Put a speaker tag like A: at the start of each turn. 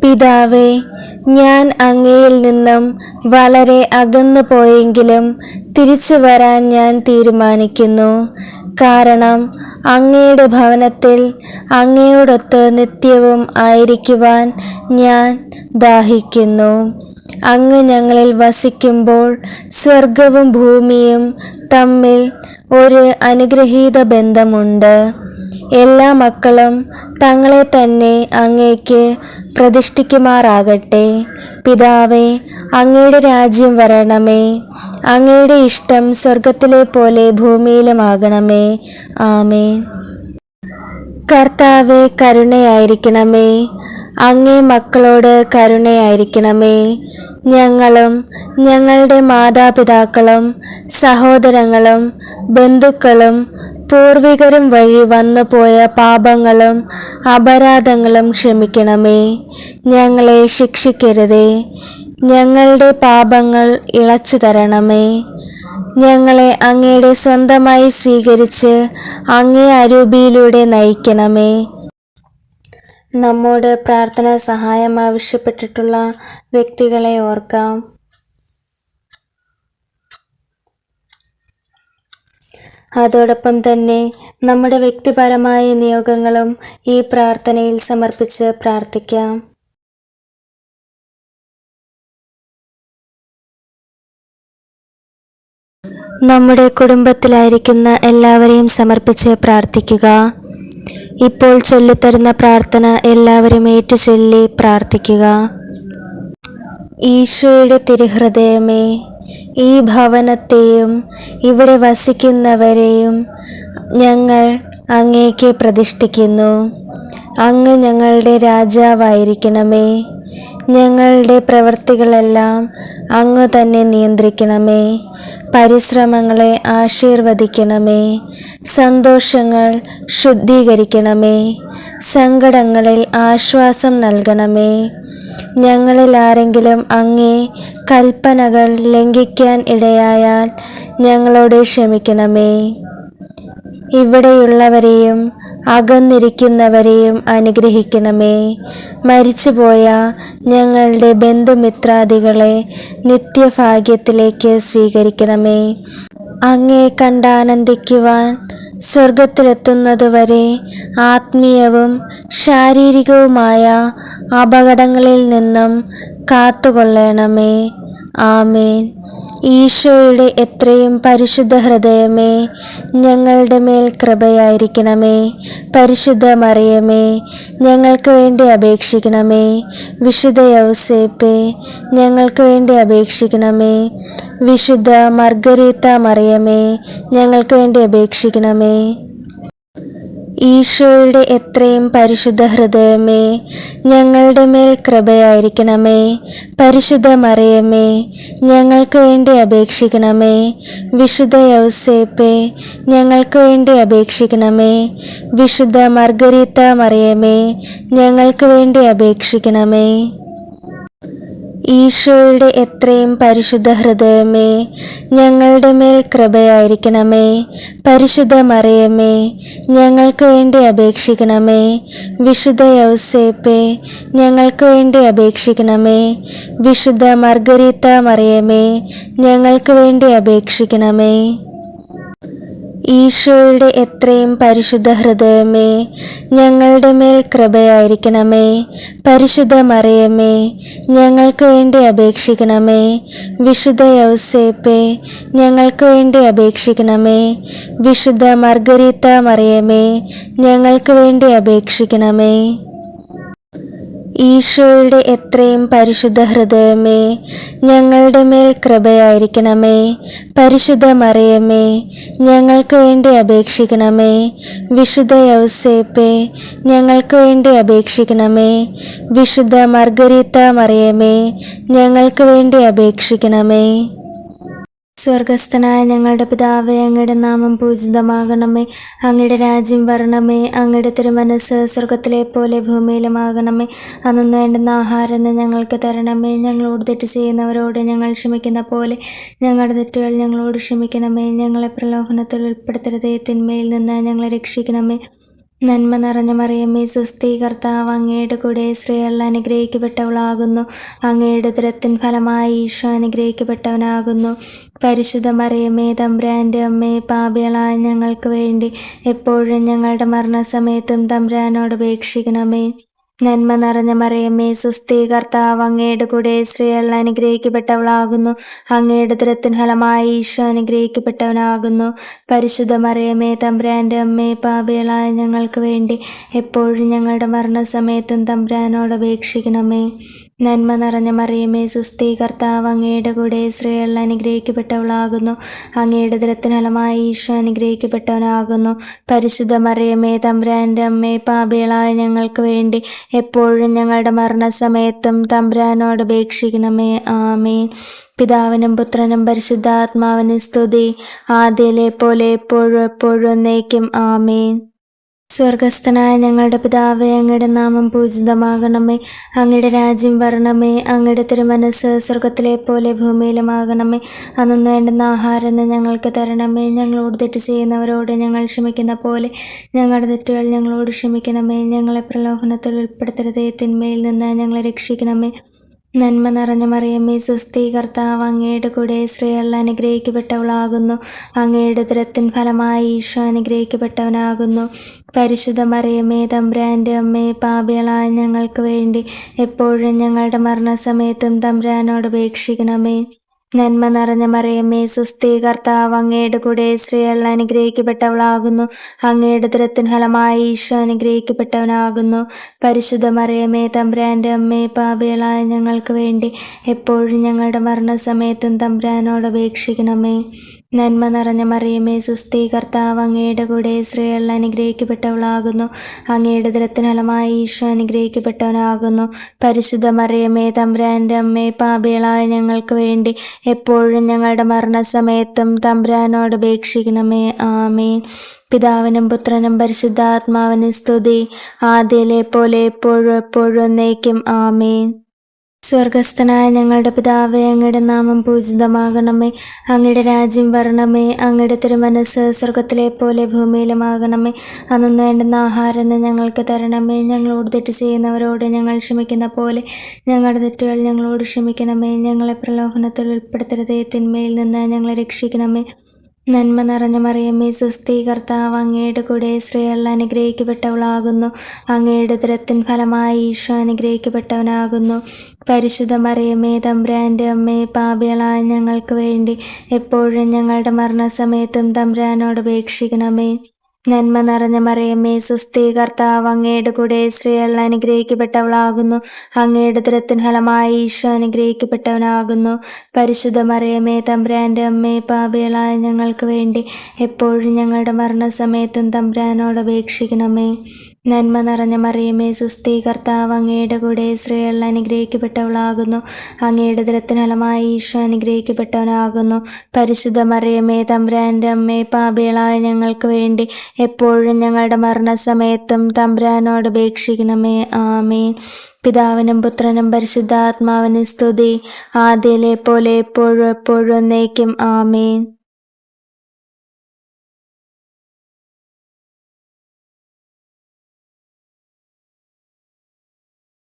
A: പിതാവേ, ഞാൻ അങ്ങയിൽ നിന്നും വളരെ അകന്നു പോയെങ്കിലും തിരിച്ചു വരാൻ ഞാൻ തീരുമാനിക്കുന്നു. കാരണം അങ്ങയുടെ ഭവനത്തിൽ അങ്ങയോടൊത്ത് നിത്യവും ആയിരിക്കുവാൻ ഞാൻ ദാഹിക്കുന്നു. അങ്ങ് ഞങ്ങളിൽ വസിക്കുമ്പോൾ സ്വർഗവും ഭൂമിയും തമ്മിൽ ഒരു അനുഗ്രഹീത ബന്ധമുണ്ട്. എല്ലാ മക്കളും തങ്ങളെ തന്നെ അങ്ങേക്ക് പ്രതിഷ്ഠിക്കുമാറാകട്ടെ. പിതാവേ, അങ്ങയുടെ രാജ്യം വരണമേ. അങ്ങയുടെ ഇഷ്ടം സ്വർഗത്തിലെ പോലെ ഭൂമിയിലുമാകണമേ. ആമേൻ. കർത്താവേ, കരുണയായിരിക്കണമേ. അങ്ങേ മക്കളോട് കരുണയായിരിക്കണമേ. ഞങ്ങളും ഞങ്ങളുടെ മാതാപിതാക്കളും സഹോദരങ്ങളും ബന്ധുക്കളും പൂർവികരും വഴി വന്നുപോയ പാപങ്ങളും അപരാധങ്ങളും ക്ഷമിക്കണമേ. ഞങ്ങളെ ശിക്ഷിക്കരുതേ. ഞങ്ങളുടെ പാപങ്ങൾ ഇളച്ചു തരണമേ. ഞങ്ങളെ അങ്ങയുടെ സ്വന്തമായി സ്വീകരിച്ച് അങ്ങേ അരൂപിയിലൂടെ നയിക്കണമേ. നമ്മോട് പ്രാർത്ഥനാ സഹായം ആവശ്യപ്പെട്ടിട്ടുള്ള വ്യക്തികളെ ഓർക്കാം. അതോടൊപ്പം തന്നെ നമ്മുടെ വ്യക്തിപരമായ നിയോഗങ്ങളും ഈ പ്രാർത്ഥനയിൽ സമർപ്പിച്ച് പ്രാർത്ഥിക്കാം. നമ്മുടെ കുടുംബത്തിലായിരിക്കുന്ന എല്ലാവരെയും സമർപ്പിച്ച് പ്രാർത്ഥിക്കുക. ഇപ്പോൾ ചൊല്ലിത്തരുന്ന പ്രാർത്ഥന എല്ലാവരും ഏറ്റുചൊല്ലി പ്രാർത്ഥിക്കുക. ഈശോയുടെ തിരുഹൃദയമേ, ഈ ഭവനത്തെയും ഇവിടെ വസിക്കുന്നവരെയും ഞങ്ങൾ അങ്ങേക്ക് പ്രതിഷ്ഠിക്കുന്നു. അങ്ങ് ഞങ്ങളുടെ രാജാവായിരിക്കണമേ. ഞങ്ങളുടെ പ്രവൃത്തികളെല്ലാം അങ്ങ് തന്നെ നിയന്ത്രിക്കണമേ. പരിശ്രമങ്ങളെ ആശീർവദിക്കണമേ. സന്തോഷങ്ങൾ ശുദ്ധീകരിക്കണമേ. സങ്കടങ്ങളിൽ ആശ്വാസം നൽകണമേ. ഞങ്ങളിൽ ആരെങ്കിലും അങ്ങേ കൽപ്പനകൾ ലംഘിക്കാൻ ഇടയായാൽ ഞങ്ങളോട് ക്ഷമിക്കണമേ. ഇവിടെയുള്ളവരെയും അകന്നിരിക്കുന്നവരെയും അനുഗ്രഹിക്കണമേ. മരിച്ചുപോയ ഞങ്ങളുടെ ബന്ധുമിത്രാദികളെ നിത്യഭാഗ്യത്തിലേക്ക് സ്വീകരിക്കണമേ. അങ്ങേ കണ്ടാനന്ദിക്കുവാൻ സ്വർഗത്തിലെത്തുന്നതുവരെ ആത്മീയവും ശാരീരികവുമായ അപകടങ്ങളിൽ നിന്നും കാത്തുകൊള്ളണമേ. ആമേൻ. ഈശോയുടെ എത്രയും പരിശുദ്ധ ഹൃദയമേ, ഞങ്ങളുടെ മേൽ കൃപയായിരിക്കണമേ. പരിശുദ്ധ മറിയമേ, ഞങ്ങൾക്ക് വേണ്ടി അപേക്ഷിക്കണമേ. വിശുദ്ധ യൗസേപ്പേ, ഞങ്ങൾക്ക് വേണ്ടി അപേക്ഷിക്കണമേ. വിശുദ്ധ മർഗരീത്ത മറിയമേ, ഞങ്ങൾക്ക് വേണ്ടി അപേക്ഷിക്കണമേ. ഈശോയുടെ എത്രയും പരിശുദ്ധ ഹൃദയമേ, ഞങ്ങളുടെ മേൽ കൃപയായിരിക്കണമേ. പരിശുദ്ധ മറിയമേ, ഞങ്ങൾക്ക് വേണ്ടി അപേക്ഷിക്കണമേ. വിശുദ്ധ യൗസേപ്പേ, ഞങ്ങൾക്ക് വേണ്ടി അപേക്ഷിക്കണമേ. വിശുദ്ധ മർഗരീത്ത മറിയമേ, ഞങ്ങൾക്ക് വേണ്ടി അപേക്ഷിക്കണമേ. ഈശോയുടെ എത്രയും പരിശുദ്ധ ഹൃദയമേ, ഞങ്ങളുടെ മേൽ കൃപയായിരിക്കണമേ. പരിശുദ്ധ മറിയമേ, ഞങ്ങൾക്ക് വേണ്ടി അപേക്ഷിക്കണമേ. വിശുദ്ധ യൗസേപ്പേ, ഞങ്ങൾക്ക് വേണ്ടി അപേക്ഷിക്കണമേ. വിശുദ്ധ മർഗരീത്ത മറിയമേ, ഞങ്ങൾക്ക് വേണ്ടി അപേക്ഷിക്കണമേ. ഈശോയുടെ എത്രയും പരിശുദ്ധ ഹൃദയമേ, ഞങ്ങളുടെ മേൽ കൃപയായിരിക്കണമേ. പരിശുദ്ധ മറിയമേ, ഞങ്ങൾക്ക് വേണ്ടി അപേക്ഷിക്കണമേ. വിശുദ്ധ യൗസേപ്പേ, ഞങ്ങൾക്ക് വേണ്ടി അപേക്ഷിക്കണമേ. വിശുദ്ധ മർഗരീത്ത മറിയമേ, ഞങ്ങൾക്ക് വേണ്ടി അപേക്ഷിക്കണമേ. ഈശോയുടെ എത്രയും പരിശുദ്ധ ഹൃദയമേ, ഞങ്ങളുടെ മേൽ കൃപയായിരിക്കണമേ. പരിശുദ്ധ മറിയമേ, ഞങ്ങൾക്ക് വേണ്ടി അപേക്ഷിക്കണമേ. വിശുദ്ധ യൗസേപ്പേ, ഞങ്ങൾക്ക് വേണ്ടി അപേക്ഷിക്കണമേ. വിശുദ്ധ മർഗരീത്ത മറിയമേ, ഞങ്ങൾക്ക് വേണ്ടി അപേക്ഷിക്കണമേ. സ്വർഗസ്ഥനായ ഞങ്ങളുടെ പിതാവേ, അങ്ങയുടെ നാമം പൂജിതമാകണമേ. അങ്ങയുടെ രാജ്യം വരണമേ. അങ്ങയുടെ തിരുമനസ്സ് സ്വർഗത്തിലെ പോലെ ഭൂമിയിലുമാകണമേ. അന്നു വേണ്ടുന്ന ആഹാരം ഞങ്ങൾക്ക് തരണമേ. ഞങ്ങളോട് തെറ്റ് ചെയ്യുന്നവരോട് ഞങ്ങൾ ക്ഷമിക്കുന്ന പോലെ ഞങ്ങളുടെ തെറ്റുകൾ ഞങ്ങളോട് ക്ഷമിക്കണമേ. ഞങ്ങളെ പ്രലോഭനത്തിൽ ഉൾപ്പെടുത്തരുതേ, തിന്മയിൽ നിന്ന് ഞങ്ങളെ രക്ഷിക്കണമേ. നന്മ നിറഞ്ഞ മറിയമേ സുസ്ഥി, കർത്താവ് അങ്ങയുടെ കൂടെ, സ്ത്രീകൾ അനുഗ്രഹിക്കപ്പെട്ടവളാകുന്നു. അങ്ങയുടെ ഉദരത്തിൻ ഫലമായി ഈശോ അനുഗ്രഹിക്കപ്പെട്ടവനാകുന്നു. പരിശുദ്ധ മറിയമേ തമ്പുരാൻ്റെ അമ്മേ, പാപികളായ ഞങ്ങൾക്ക് വേണ്ടി എപ്പോഴും ഞങ്ങളുടെ മരണസമയത്തും തമ്പുരാനോട് അപേക്ഷിക്കണമേ. നന്മ നിറഞ്ഞ മറിയമേ സുസ്ഥി, കർത്താവ് അങ്ങയുടെ കൂടെ, സ്ത്രീകൾ അനുഗ്രഹിക്കപ്പെട്ടവളാകുന്നു. അങ്ങയുടെ ഉദരത്തിൻ ഫലമായി ഈശോ അനുഗ്രഹിക്കപ്പെട്ടവനാകുന്നു. പരിശുദ്ധ മറിയമേ തമ്പുരാൻ്റെ അമ്മേ, പാപികളായ ഞങ്ങൾക്ക് വേണ്ടി എപ്പോഴും ഞങ്ങളുടെ മരണസമയത്തും തമ്പുരാനോട് അപേക്ഷിക്കണമേ. നന്മ നിറഞ്ഞ മറിയമേ സുസ്ഥി, കർത്താവ് അങ്ങയുടെ കൂടെ, സ്ത്രീകൾ അനുഗ്രഹിക്കപ്പെട്ടവളാകുന്നു. അങ്ങയുടെ ഉദരത്തിൻ ഫലമായി ഈശോ അനുഗ്രഹിക്കപ്പെട്ടവനാകുന്നു. പരിശുദ്ധ മറിയമേ തമ്പുരാൻ്റെ അമ്മേ, പാപികളായ ഞങ്ങൾക്ക് വേണ്ടി എപ്പോഴും ഞങ്ങളുടെ മരണസമയത്തും തമ്പുരാനോട് അപേക്ഷിക്കണമേ. ആമേൻ. പിതാവിനും പുത്രനും പരിശുദ്ധാത്മാവിനും സ്തുതി, ആദ്യയിലെ പോലെ എപ്പോഴും എപ്പോഴും എന്നേക്കും. ആമേൻ. സ്വർഗസ്ഥനായ ഞങ്ങളുടെ പിതാവേ, അങ്ങയുടെ നാമം പൂജിതമാകണമേ. അങ്ങയുടെ രാജ്യം വരണമേ. അങ്ങയുടെ തിരുമനസ്സ് സ്വർഗത്തിലെ പോലെ ഭൂമിയിലുമാകണമേ. അന്നു വേണ്ടുന്ന ആഹാരം ഞങ്ങൾക്ക് തരണമേ. ഞങ്ങളോട് തെറ്റ് ചെയ്യുന്നവരോട് ഞങ്ങൾ ക്ഷമിക്കുന്ന പോലെ ഞങ്ങളുടെ തെറ്റുകൾ ഞങ്ങളോട് ക്ഷമിക്കണമേ. ഞങ്ങളെ പ്രലോഭനത്തിൽ ഉൾപ്പെടുത്തരുതേ, തിന്മയിൽ നിന്ന് ഞങ്ങളെ രക്ഷിക്കണമേ. നന്മ നിറഞ്ഞ മറിയമേ സുസ്ഥി, കർത്താവ് അങ്ങയുടെ കൂടെ, സ്ത്രീകൾ അനുഗ്രഹിക്കപ്പെട്ടവളാകുന്നു. അങ്ങയുടെ ഉദരത്തിൻ ഫലമായി ഈശോ അനുഗ്രഹിക്കപ്പെട്ടവനാകുന്നു. പരിശുദ്ധ മറിയമേ തമ്പുരാൻ്റെ അമ്മേ, പാപികളായ ഞങ്ങൾക്ക് വേണ്ടി എപ്പോഴും ഞങ്ങളുടെ മരണസമയത്തും തമ്പുരാനോട് അപേക്ഷിക്കണമേ. നന്മ നിറഞ്ഞ മറിയമേ സുസ്ഥി, കർത്താവ് അങ്ങയുടെ കൂടെ, സ്ത്രീകൾ അനുഗ്രഹിക്കപ്പെട്ടവളാകുന്നു. അങ്ങയുടെ ഉദരത്തിൻ ഫലമായി ഈശോ അനുഗ്രഹിക്കപ്പെട്ടവനാകുന്നു. പരിശുദ്ധ മറിയമേ തമ്പുരാൻ്റെ അമ്മേ, പാപികളായ ഞങ്ങൾക്ക് വേണ്ടി എപ്പോഴും ഞങ്ങളുടെ മരണസമയത്തും തമ്പുരാനോട് അപേക്ഷിക്കണമേ. നന്മ നിറഞ്ഞ മറിയമേ സുസ്ഥി, കർത്താവ് അങ്ങയുടെ കൂടെ, സ്ത്രീകൾ അനുഗ്രഹിക്കപ്പെട്ടവളാകുന്നു. അങ്ങയുടെ ഉദരത്തിൻ ഫലമായി ഈശോ അനുഗ്രഹിക്കപ്പെട്ടവനാകുന്നു. പരിശുദ്ധ മറിയമേ തമ്പുരാൻ്റെ അമ്മേ, പാപികളായ ഞങ്ങൾക്ക് വേണ്ടി എപ്പോഴും ഞങ്ങളുടെ മരണസമയത്തും തമ്പുരാനോട് അപേക്ഷിക്കണമേ. ആമേൻ. പിതാവിനും പുത്രനും പരിശുദ്ധാത്മാവിനും സ്തുതി, ആദ്യയിലെ പോലെ എപ്പോഴും എപ്പോഴും എന്നേക്കും. ആമേൻ. സ്വർഗസ്ഥനായ ഞങ്ങളുടെ പിതാവേ, അങ്ങയുടെ നാമം പൂജിതമാകണമേ. അങ്ങയുടെ രാജ്യം വരണമേ. അങ്ങയുടെ തിരുമനസ്സ് സ്വർഗത്തിലെ പോലെ ഭൂമിയിലുമാകണമേ. അന്നു വേണ്ടുന്ന ആഹാരം ഞങ്ങൾക്ക് തരണമേ. ഞങ്ങളോട് തെറ്റ് ചെയ്യുന്നവരോട് ഞങ്ങൾ ക്ഷമിക്കുന്ന പോലെ ഞങ്ങളുടെ തെറ്റുകൾ ഞങ്ങളോട് ക്ഷമിക്കണമേ. ഞങ്ങളെ പ്രലോഭനത്തിൽ ഉൾപ്പെടുത്തരുതേ, തിന്മയിൽ നിന്ന് ഞങ്ങളെ രക്ഷിക്കണമേ. നന്മ നിറഞ്ഞ മറിയമേ സുസ്ഥി, കർത്താവ് അങ്ങയുടെ കൂടെ, സ്ത്രീകൾ അനുഗ്രഹിക്കപ്പെട്ടവളാകുന്നു. അങ്ങയുടെ ഉദരത്തിൻ ഫലമായി ഈശോ അനുഗ്രഹിക്കപ്പെട്ടവനാകുന്നു. പരിശുദ്ധ മറിയമേ തമ്പുരാൻ്റെ അമ്മേ, പാപികളായ ഞങ്ങൾക്ക് വേണ്ടി എപ്പോഴും ഞങ്ങളുടെ മരണസമയത്തും തമ്പുരാനോട് അപേക്ഷിക്കണമേ. നന്മ നിറഞ്ഞ മറിയമേ സുസ്ഥി, കർത്താവ് അങ്ങയുടെ കൂടെ, സ്ത്രീകൾ അനുഗ്രഹിക്കപ്പെട്ടവളാകുന്നു. അങ്ങയുടെ ഉദരത്തിൻ ഫലമായി ഈശോ അനുഗ്രഹിക്കപ്പെട്ടവനാകുന്നു. പരിശുദ്ധ മറിയമേ തമ്പുരാൻ്റെ അമ്മേ, പാപികളായ ഞങ്ങൾക്ക് വേണ്ടി എപ്പോഴും ഞങ്ങളുടെ മരണസമയത്തും തമ്പുരാനോട് അപേക്ഷിക്കണമേ. നന്മ നിറഞ്ഞ മറിയമേ സുസ്ഥി, കർത്താവ് അങ്ങയുടെ കൂടെ, സ്ത്രീകൾ അനുഗ്രഹിക്കപ്പെട്ടവളാകുന്നു. അങ്ങയുടെ ഉദരത്തിൻ ഫലമായി ഈശോ അനുഗ്രഹിക്കപ്പെട്ടവനാകുന്നു. പരിശുദ്ധ മറിയമേ തമ്പുരാൻ്റെ അമ്മേ, പാപികളായ ഞങ്ങൾക്ക് വേണ്ടി എപ്പോഴും ഞങ്ങളുടെ മരണസമയത്തും തമ്പുരാനോട് അപേക്ഷിക്കണമേ. ആമേൻ. പിതാവിനും പുത്രനും പരിശുദ്ധാത്മാവിനും സ്തുതി, ആദ്യയിലെ പോലെ എപ്പോഴും എപ്പോഴും എന്നേക്കും. ആമേൻ.